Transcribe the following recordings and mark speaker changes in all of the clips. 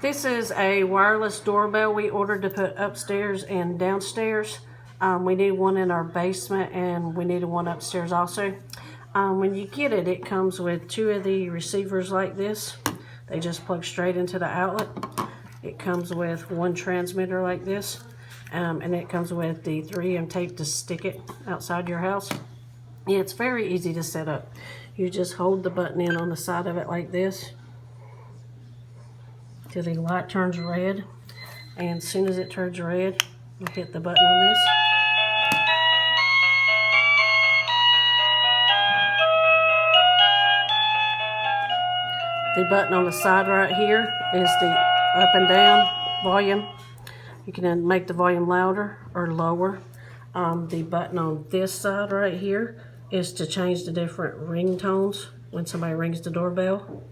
Speaker 1: This is a wireless doorbell we ordered to put upstairs and downstairs. We need one in our basement and we needed one upstairs also. When you get it, it comes with 2 of the receivers like this. They just plug straight into the outlet. It comes with 1 transmitter like this. And it comes with the 3M tape to stick it outside your house. Yeah, it's very easy to set up. You just hold the button in on the side of it like this till the light turns red, and as soon as it turns red, you hit the button on this. The button on the side right here is the up and down volume. You can then make the volume louder or lower. The button on this side right here is to change the different ringtones when somebody rings the doorbell.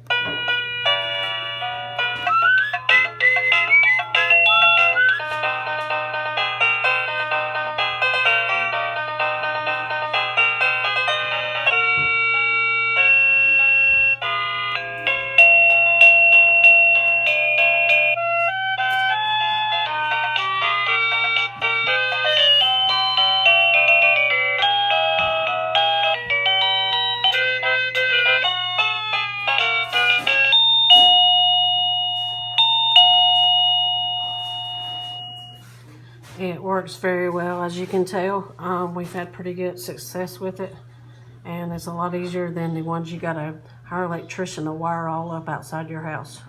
Speaker 1: It works very well, as you can tell. We've had pretty good success with it, and it's a lot easier than the ones you gotta hire an electrician to wire all up outside your house.